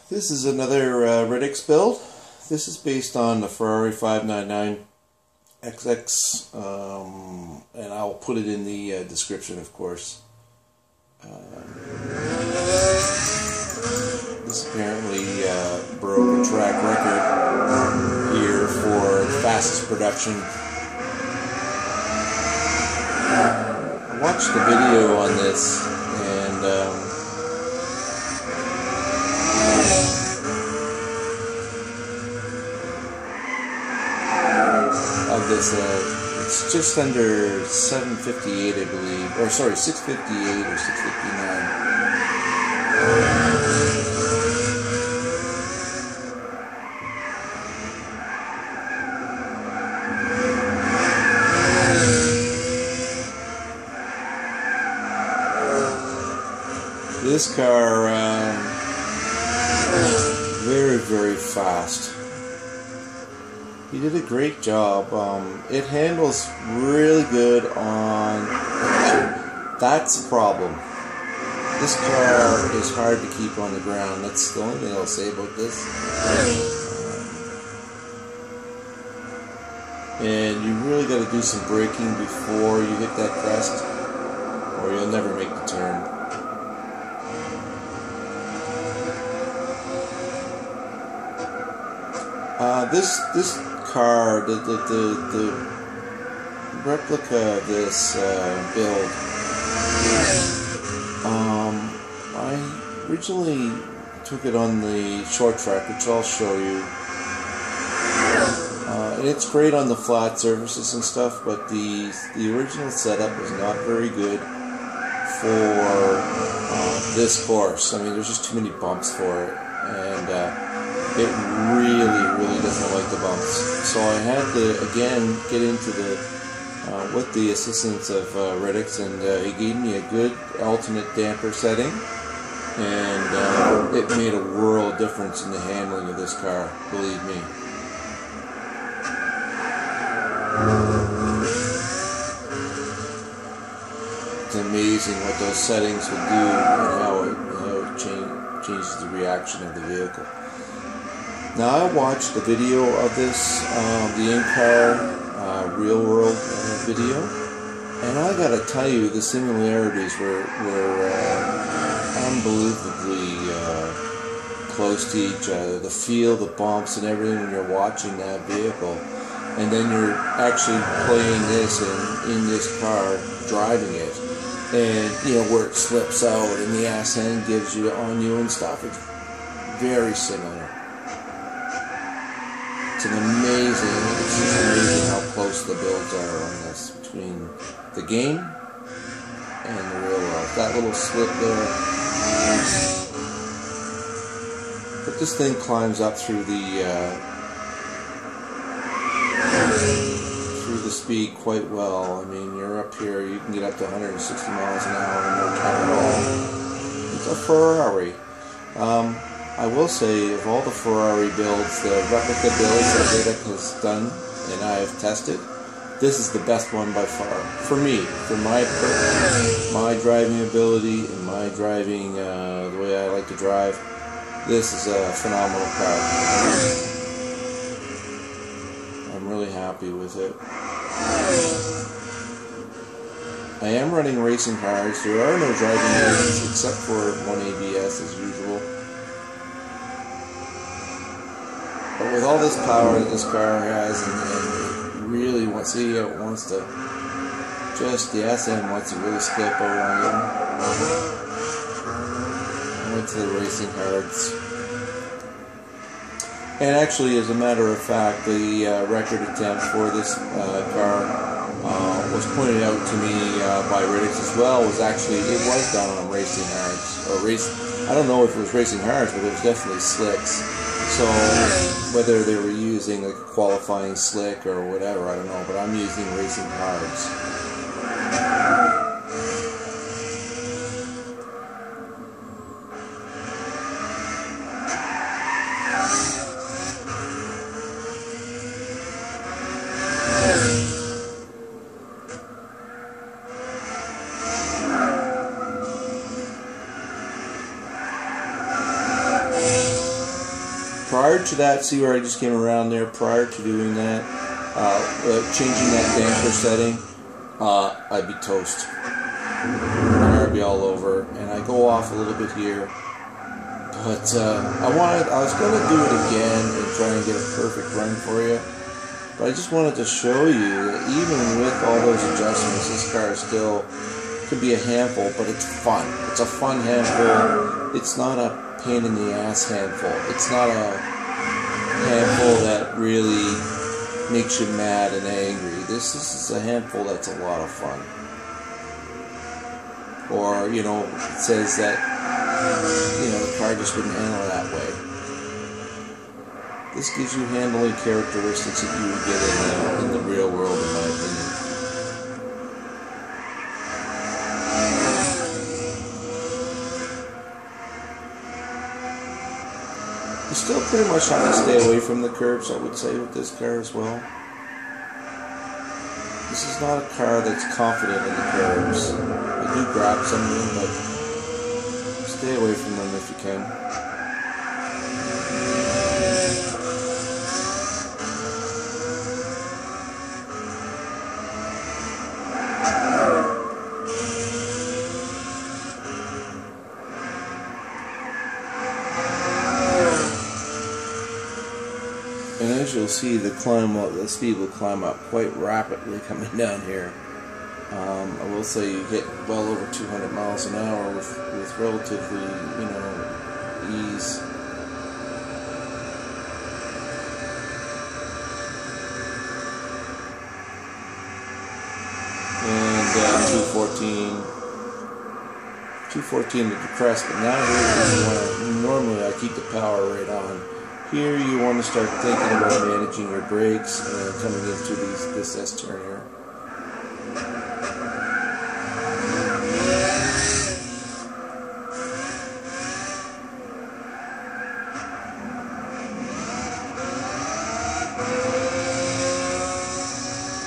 This is another Ridox build. This is based on the Ferrari 599 XX, and I'll put it in the description, of course. This apparently broke a track record here for fastest production. I watched the video on this, and of this, it's just under 758, I believe, or sorry, 658 or 659. This car, very, very fast. He did a great job. It handles really good on... That's the problem. This car is hard to keep on the ground. That's the only thing I'll say about this. And you really got to do some braking before you hit that crest, or you'll never make the turn. This car, the replica of this build, I originally took it on the short track, which I'll show you. And it's great on the flat surfaces and stuff, but the original setup was not very good for this course. I mean, there's just too many bumps for it, and it really doesn't like the bumps. So I had to again get into the with the assistance of Ridox, and he gave me a good alternate damper setting, and it made a world difference in the handling of this car, believe me. It's amazing what those settings will do and how it changes the reaction of the vehicle. Now, I watched the video of this, the in-car real world video, and I gotta tell you, the similarities were unbelievably close to each other. The feel, the bumps, and everything when you're watching that vehicle, and then you're actually playing this in this car, driving it, and you know where it slips out and the ass end gives you on you and stuff. It's very similar. It's just amazing how close the builds are on this, between the game and the real world. That little slip there. But this thing climbs up through the speed quite well. I mean, you're up here, you can get up to 160 miles an hour in no time at all. It's a Ferrari. I will say, of all the Ferrari builds, the replica builds that Ridox has done and I have tested, this is the best one by far. For me, for my driving ability and my driving, the way I like to drive, this is a phenomenal car. I'm really happy with it. I am running racing cars. There are no driving modes except for one ABS as usual. But with all this power that this car has, and it really wants to, just the SM wants to really skip out on you. I went to the racing cards. And actually, as a matter of fact, the record attempt for this car was pointed out to me by Ridox as well. It was done on racing hards, or I don't know if it was racing hards, but it was definitely slicks. So whether they were using like a qualifying slick or whatever, I don't know, but I'm using racing hards. prior to that, see where I just came around there, prior to doing that, changing that damper setting, I'd be toast. I'd be all over, and I go off a little bit here. But I was going to do it again and try and get a perfect run for you. But I just wanted to show you that even with all those adjustments, this car still could be a handful, but it's fun. It's a fun handful. It's not a pain in the ass handful. It's not a handful that really makes you mad and angry. This is a handful that's a lot of fun. Or, you know, it says that, you know, the car just wouldn't handle that way. This gives you handling characteristics that you would get in the real world, in my opinion. You still pretty much have to stay away from the curbs, I would say, with this car as well. This is not a car that's confident in the curbs. I do grab some of them, but stay away from them if you can. And as you'll see, the speed will climb up quite rapidly coming down here. I will say you hit well over 200 miles an hour with relatively, you know, ease. And 214 to depress, but now here you want to, normally I keep the power right on. Here you want to start thinking about managing your brakes coming into this S-turn here.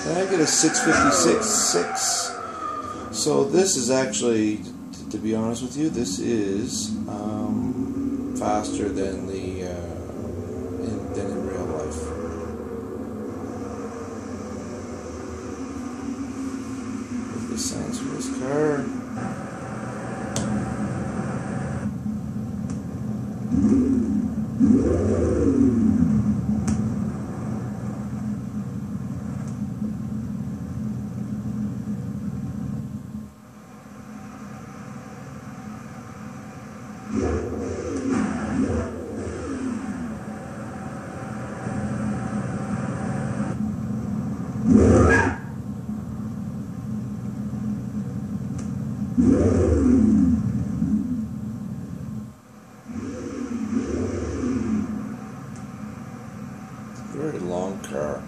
And I get a 656.6. So this is actually, to be honest with you, this is faster than in real life. Look at the signs for this car. Very long car.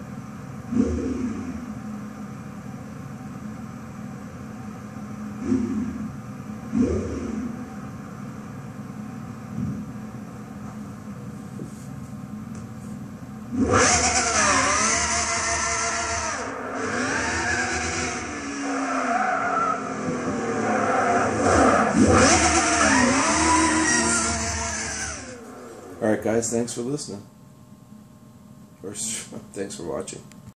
Alright guys, thanks for listening. Or thanks for watching.